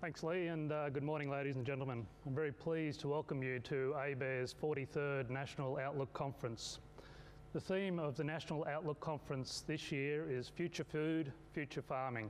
Thanks, Lee, and good morning, ladies and gentlemen. I'm very pleased to welcome you to ABARES' 43rd National Outlook Conference. The theme of the National Outlook Conference this year is Future Food, Future Farming.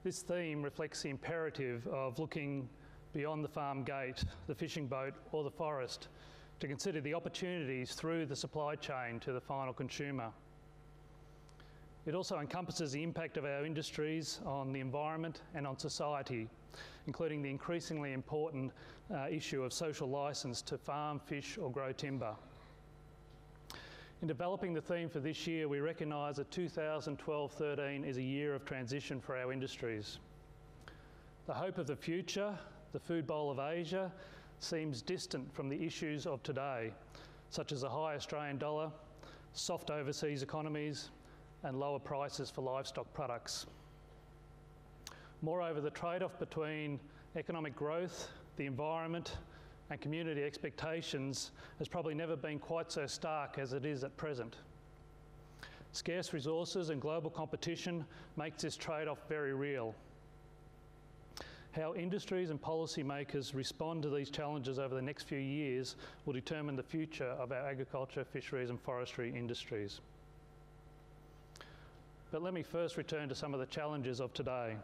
This theme reflects the imperative of looking beyond the farm gate, the fishing boat or the forest to consider the opportunities through the supply chain to the final consumer. It also encompasses the impact of our industries on the environment and on society, including the increasingly important issue of social licence to farm, fish or grow timber. In developing the theme for this year, we recognise that 2012-13 is a year of transition for our industries. The hope of the future, the food bowl of Asia, seems distant from the issues of today, such as a high Australian dollar, soft overseas economies, and lower prices for livestock products. Moreover, the trade-off between economic growth, the environment, and community expectations has probably never been quite so stark as it is at present. Scarce resources and global competition makes this trade-off very real. How industries and policymakers respond to these challenges over the next few years will determine the future of our agriculture, fisheries and forestry industries. But let me first return to some of the challenges of today.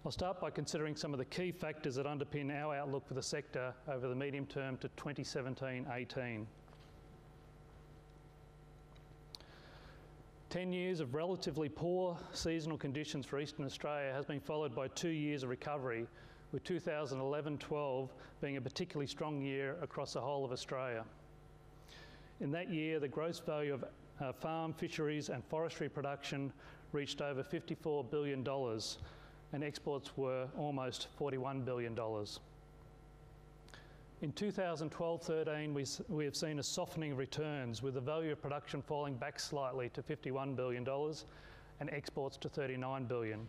I'll start by considering some of the key factors that underpin our outlook for the sector over the medium term to 2017-18. 10 years of relatively poor seasonal conditions for Eastern Australia has been followed by 2 years of recovery, with 2011-12 being a particularly strong year across the whole of Australia. In that year, the gross value of farm, fisheries and forestry production reached over $54 billion and exports were almost $41 billion. In 2012-13, we have seen a softening of returns, with the value of production falling back slightly to $51 billion and exports to $39 billion,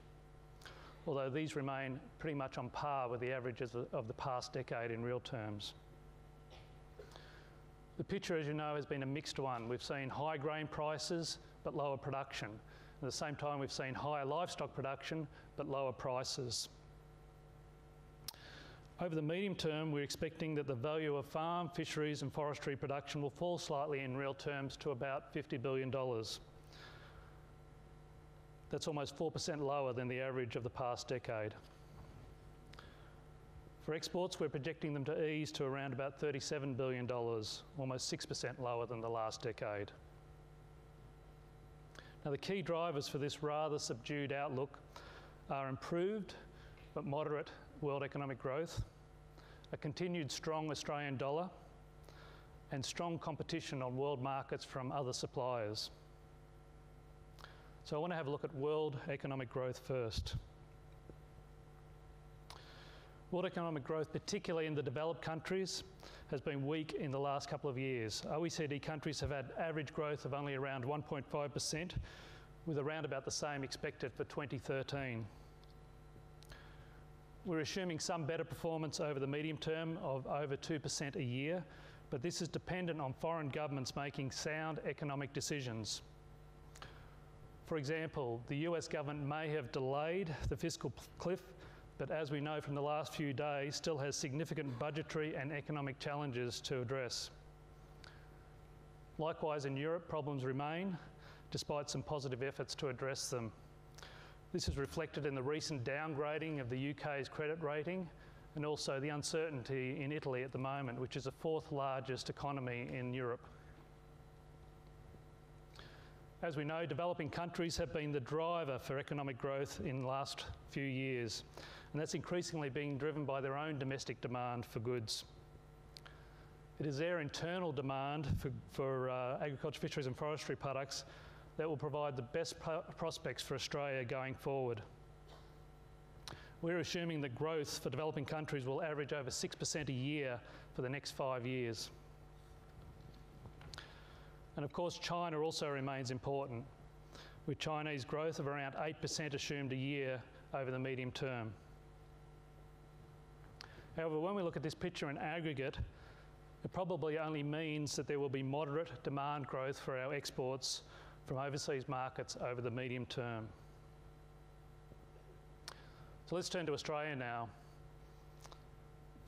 although these remain pretty much on par with the averages of the past decade in real terms. The picture, as you know, has been a mixed one. We've seen high grain prices but lower production. At the same time, we've seen higher livestock production but lower prices. Over the medium term, we're expecting that the value of farm, fisheries and forestry production will fall slightly in real terms to about $50 billion. That's almost 4% lower than the average of the past decade. For exports, we're projecting them to ease to around about $37 billion, almost 6% lower than the last decade. Now, the key drivers for this rather subdued outlook are improved but moderate world economic growth, a continued strong Australian dollar, and strong competition on world markets from other suppliers. So I want to have a look at world economic growth first. World economic growth, particularly in the developed countries, has been weak in the last couple of years. OECD countries have had average growth of only around 1.5%, with around about the same expected for 2013. We're assuming some better performance over the medium term of over 2% a year, but this is dependent on foreign governments making sound economic decisions. For example, the US government may have delayed the fiscal cliff, but as we know from the last few days, still has significant budgetary and economic challenges to address. Likewise, in Europe, problems remain, despite some positive efforts to address them. This is reflected in the recent downgrading of the UK's credit rating, and also the uncertainty in Italy at the moment, which is the fourth largest economy in Europe. As we know, developing countries have been the driver for economic growth in the last few years, and that's increasingly being driven by their own domestic demand for goods. It is their internal demand for agriculture, fisheries and forestry products that will provide the best prospects for Australia going forward. We're assuming that growth for developing countries will average over 6% a year for the next 5 years. And of course, China also remains important, with Chinese growth of around 8% assumed a year over the medium term. However, when we look at this picture in aggregate, it probably only means that there will be moderate demand growth for our exports from overseas markets over the medium term. So let's turn to Australia now.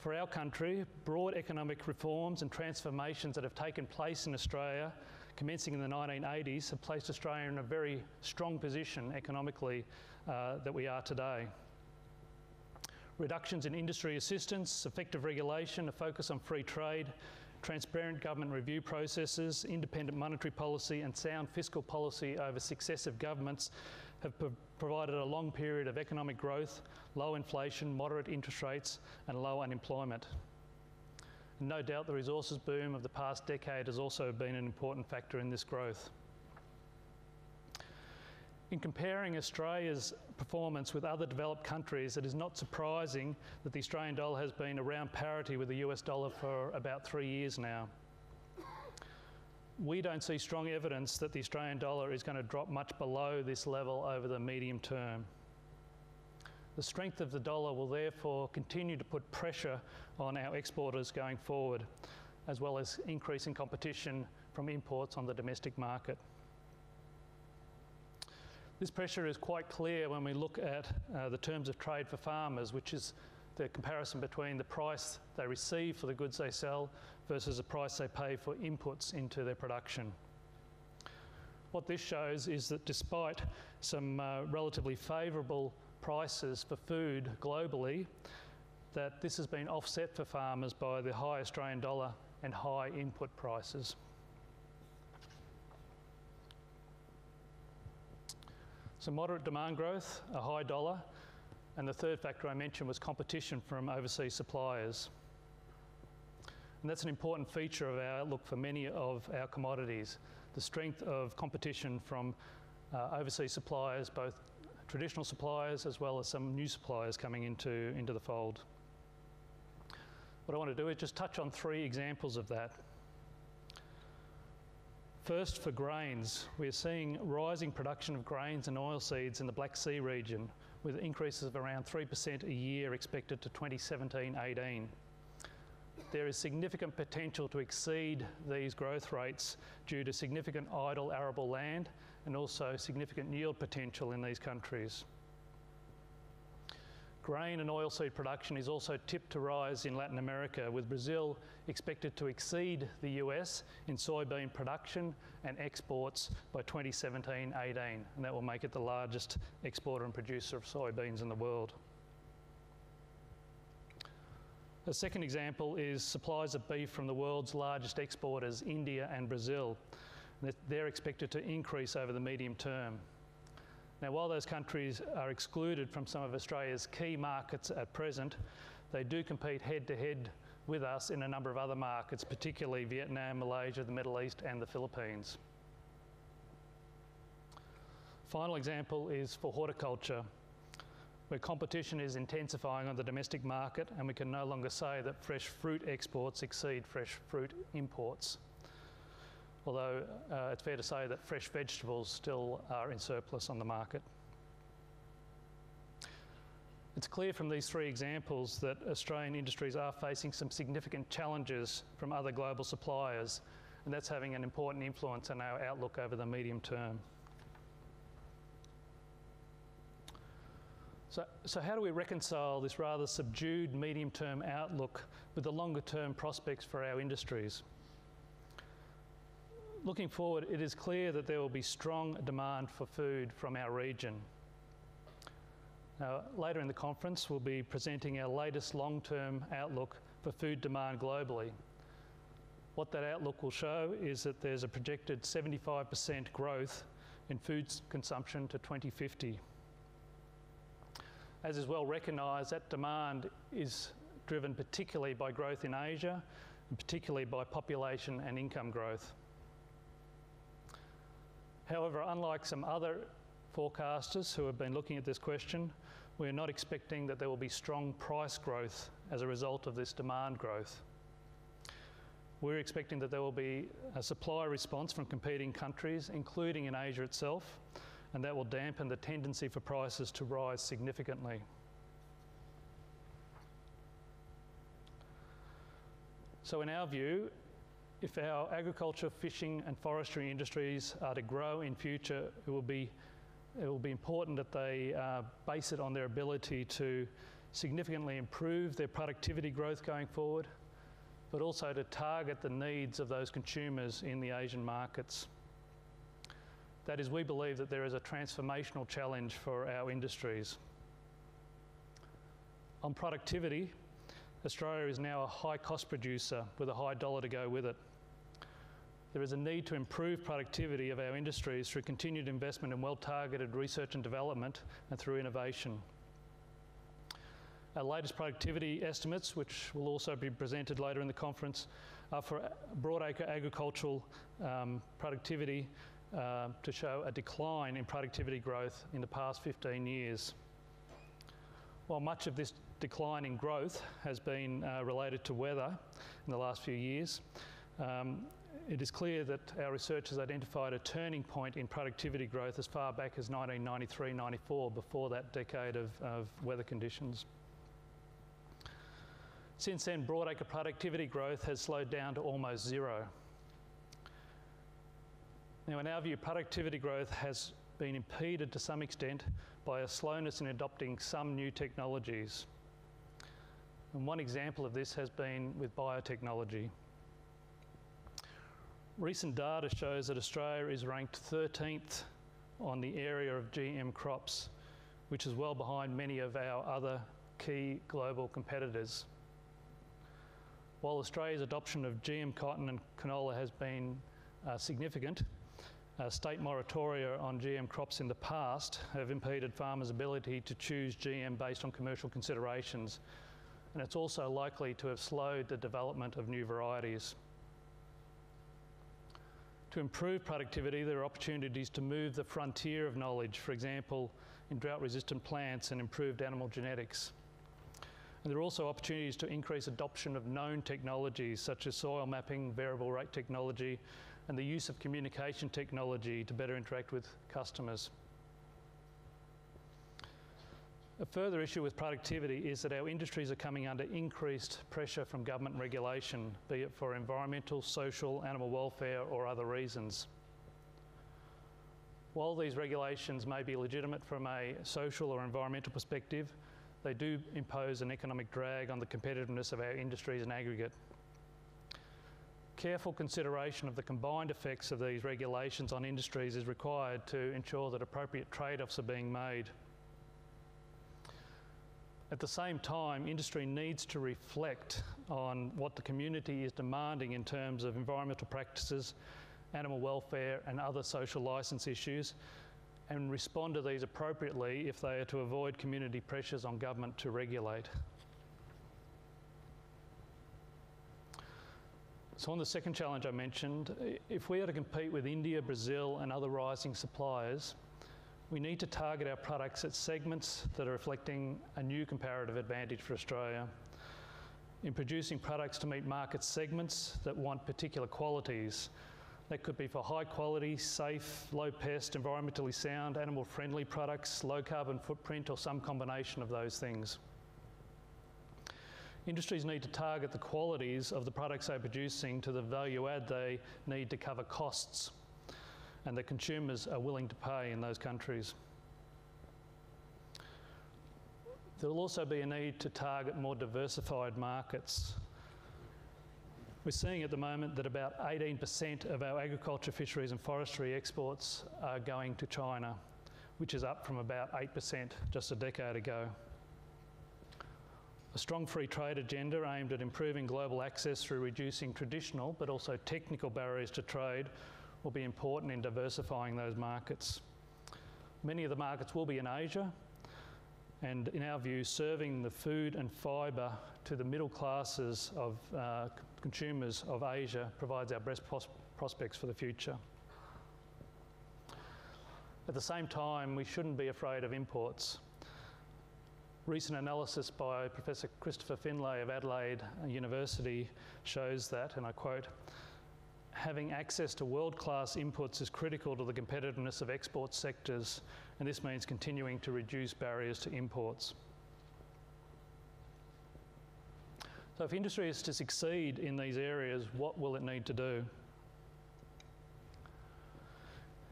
For our country, broad economic reforms and transformations that have taken place in Australia, commencing in the 1980s, have placed Australia in a very strong position economically that we are today. Reductions in industry assistance, effective regulation, a focus on free trade, transparent government review processes, independent monetary policy and sound fiscal policy over successive governments have provided a long period of economic growth, low inflation, moderate interest rates and low unemployment. And no doubt the resources boom of the past decade has also been an important factor in this growth. In comparing Australia's performance with other developed countries, it is not surprising that the Australian dollar has been around parity with the US dollar for about 3 years now. We don't see strong evidence that the Australian dollar is going to drop much below this level over the medium term. The strength of the dollar will therefore continue to put pressure on our exporters going forward, as well as increasing competition from imports on the domestic market. This pressure is quite clear when we look at the terms of trade for farmers, which is the comparison between the price they receive for the goods they sell versus the price they pay for inputs into their production. What this shows is that despite some relatively favourable prices for food globally, that this has been offset for farmers by the high Australian dollar and high input prices. So moderate demand growth, a high dollar, and the third factor I mentioned was competition from overseas suppliers. And that's an important feature of our outlook for many of our commodities, the strength of competition from overseas suppliers, both traditional suppliers as well as some new suppliers coming into the fold. What I want to do is just touch on 3 examples of that. First, for grains, we're seeing rising production of grains and oilseeds in the Black Sea region, with increases of around 3% a year expected to 2017-18. There is significant potential to exceed these growth rates due to significant idle arable land and also significant yield potential in these countries. Grain and oilseed production is also tipped to rise in Latin America, with Brazil expected to exceed the US in soybean production and exports by 2017-18, and that will make it the largest exporter and producer of soybeans in the world. A second example is supplies of beef from the world's largest exporters, India and Brazil. They're expected to increase over the medium term. Now, while those countries are excluded from some of Australia's key markets at present, they do compete head-to-head with us in a number of other markets, particularly Vietnam, Malaysia, the Middle East and the Philippines. Final example is for horticulture, where competition is intensifying on the domestic market and we can no longer say that fresh fruit exports exceed fresh fruit imports. Although it's fair to say that fresh vegetables still are in surplus on the market. It's clear from these 3 examples that Australian industries are facing some significant challenges from other global suppliers, and that's having an important influence on our outlook over the medium term. So how do we reconcile this rather subdued medium-term outlook with the longer-term prospects for our industries? Looking forward, it is clear that there will be strong demand for food from our region. Now, later in the conference, we'll be presenting our latest long-term outlook for food demand globally. What that outlook will show is that there's a projected 75% growth in food consumption to 2050. As is well recognised, that demand is driven particularly by growth in Asia, and particularly by population and income growth. However, unlike some other forecasters who have been looking at this question, we're not expecting that there will be strong price growth as a result of this demand growth. We're expecting that there will be a supply response from competing countries, including in Asia itself, and that will dampen the tendency for prices to rise significantly. So in our view, if our agriculture, fishing and forestry industries are to grow in future, it will be it will be important that they base it on their ability to significantly improve their productivity growth going forward, but also to target the needs of those consumers in the Asian markets. That is, we believe that there is a transformational challenge for our industries. On productivity, Australia is now a high-cost producer with a high dollar to go with it. There is a need to improve productivity of our industries through continued investment in well-targeted research and development and through innovation. Our latest productivity estimates, which will also be presented later in the conference, are for broadacre agricultural productivity to show a decline in productivity growth in the past 15 years. While much of this decline in growth has been related to weather in the last few years, it is clear that our research has identified a turning point in productivity growth as far back as 1993-94, before that decade of weather conditions. Since then, broadacre productivity growth has slowed down to almost zero. Now, in our view, productivity growth has been impeded to some extent by a slowness in adopting some new technologies. And one example of this has been with biotechnology. Recent data shows that Australia is ranked 13th on the area of GM crops, which is well behind many of our other key global competitors. While Australia's adoption of GM cotton and canola has been significant, state moratoria on GM crops in the past have impeded farmers' ability to choose GM based on commercial considerations, and it's also likely to have slowed the development of new varieties. To improve productivity, there are opportunities to move the frontier of knowledge, for example, in drought-resistant plants and improved animal genetics. And there are also opportunities to increase adoption of known technologies such as soil mapping, variable rate technology, and the use of communication technology to better interact with customers. A further issue with productivity is that our industries are coming under increased pressure from government regulation, be it for environmental, social, animal welfare, or other reasons. While these regulations may be legitimate from a social or environmental perspective, they do impose an economic drag on the competitiveness of our industries in aggregate. Careful consideration of the combined effects of these regulations on industries is required to ensure that appropriate trade-offs are being made. At the same time, industry needs to reflect on what the community is demanding in terms of environmental practices, animal welfare, and other social licence issues, and respond to these appropriately if they are to avoid community pressures on government to regulate. So on the second challenge I mentioned, if we are to compete with India, Brazil, and other rising suppliers, we need to target our products at segments that are reflecting a new comparative advantage for Australia. In producing products to meet market segments that want particular qualities, that could be for high quality, safe, low pest, environmentally sound, animal friendly products, low carbon footprint, or some combination of those things. Industries need to target the qualities of the products they're producing to the value add they need to cover costs and that consumers are willing to pay in those countries. There will also be a need to target more diversified markets. We're seeing at the moment that about 18% of our agriculture, fisheries and forestry exports are going to China, which is up from about 8% just a decade ago. A strong free trade agenda aimed at improving global access through reducing traditional but also technical barriers to trade will be important in diversifying those markets. Many of the markets will be in Asia, and in our view, serving the food and fibre to the middle classes of consumers of Asia provides our best prospects for the future. At the same time, we shouldn't be afraid of imports. Recent analysis by Professor Christopher Finlay of Adelaide University shows that, and I quote, "Having access to world-class inputs is critical to the competitiveness of export sectors, and this means continuing to reduce barriers to imports." So if industry is to succeed in these areas, what will it need to do?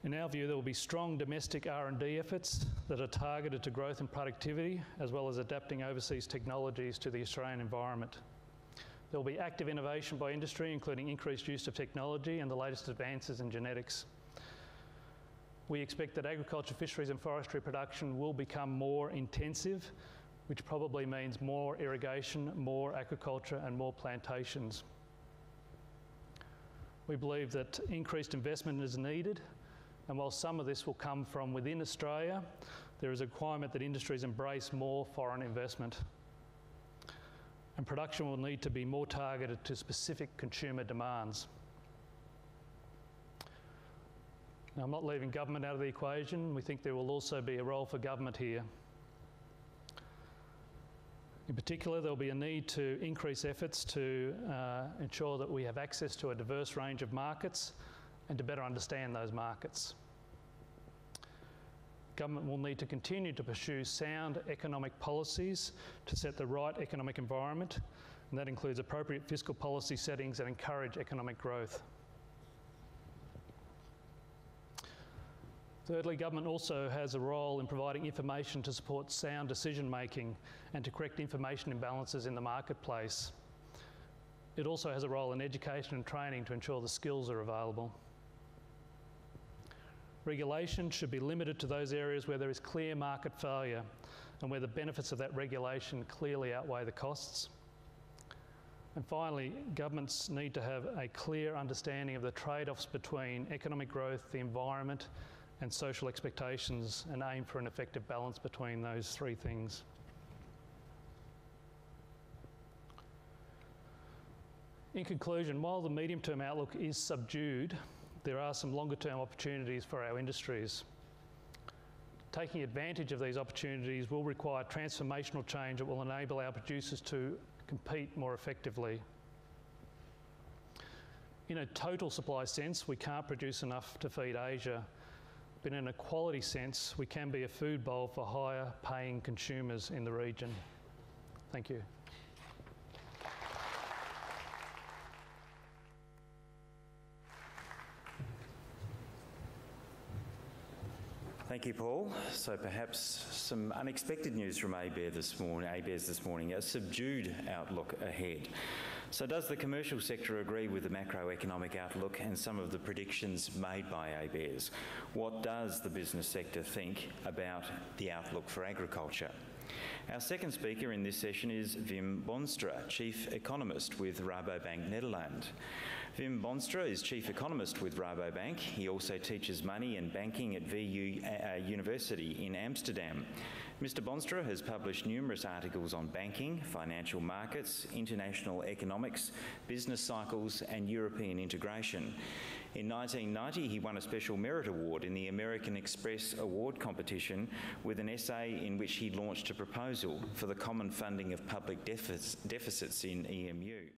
In our view, there will be strong domestic R&D efforts that are targeted to growth and productivity, as well as adapting overseas technologies to the Australian environment. There will be active innovation by industry, including increased use of technology and the latest advances in genetics. We expect that agriculture, fisheries and forestry production will become more intensive, which probably means more irrigation, more aquaculture and more plantations. We believe that increased investment is needed, and while some of this will come from within Australia, there is a requirement that industries embrace more foreign investment. And production will need to be more targeted to specific consumer demands. Now, I'm not leaving government out of the equation. We think there will also be a role for government here. In particular, there will be a need to increase efforts to ensure that we have access to a diverse range of markets and to better understand those markets. Government will need to continue to pursue sound economic policies to set the right economic environment, and that includes appropriate fiscal policy settings that encourage economic growth. Thirdly, government also has a role in providing information to support sound decision making and to correct information imbalances in the marketplace. It also has a role in education and training to ensure the skills are available. Regulation should be limited to those areas where there is clear market failure and where the benefits of that regulation clearly outweigh the costs. And finally, governments need to have a clear understanding of the trade-offs between economic growth, the environment, and social expectations, and aim for an effective balance between those three things. In conclusion, while the medium-term outlook is subdued, there are some longer-term opportunities for our industries. Taking advantage of these opportunities will require transformational change that will enable our producers to compete more effectively. In a total supply sense, we can't produce enough to feed Asia, but in a quality sense, we can be a food bowl for higher paying consumers in the region. Thank you. Thank you, Paul. So perhaps some unexpected news from ABARES this morning, a subdued outlook ahead. So does the commercial sector agree with the macroeconomic outlook and some of the predictions made by ABARES? What does the business sector think about the outlook for agriculture? Our second speaker in this session is Wim Bonstra, Chief Economist with Rabobank Nederland. Wim Bonstra is Chief Economist with Rabobank. He also teaches money and banking at VU University in Amsterdam. Mr. Bonstra has published numerous articles on banking, financial markets, international economics, business cycles and European integration. In 1990, he won a Special Merit Award in the American Express Award competition with an essay in which he launched a proposal for the common funding of public deficits in EMU.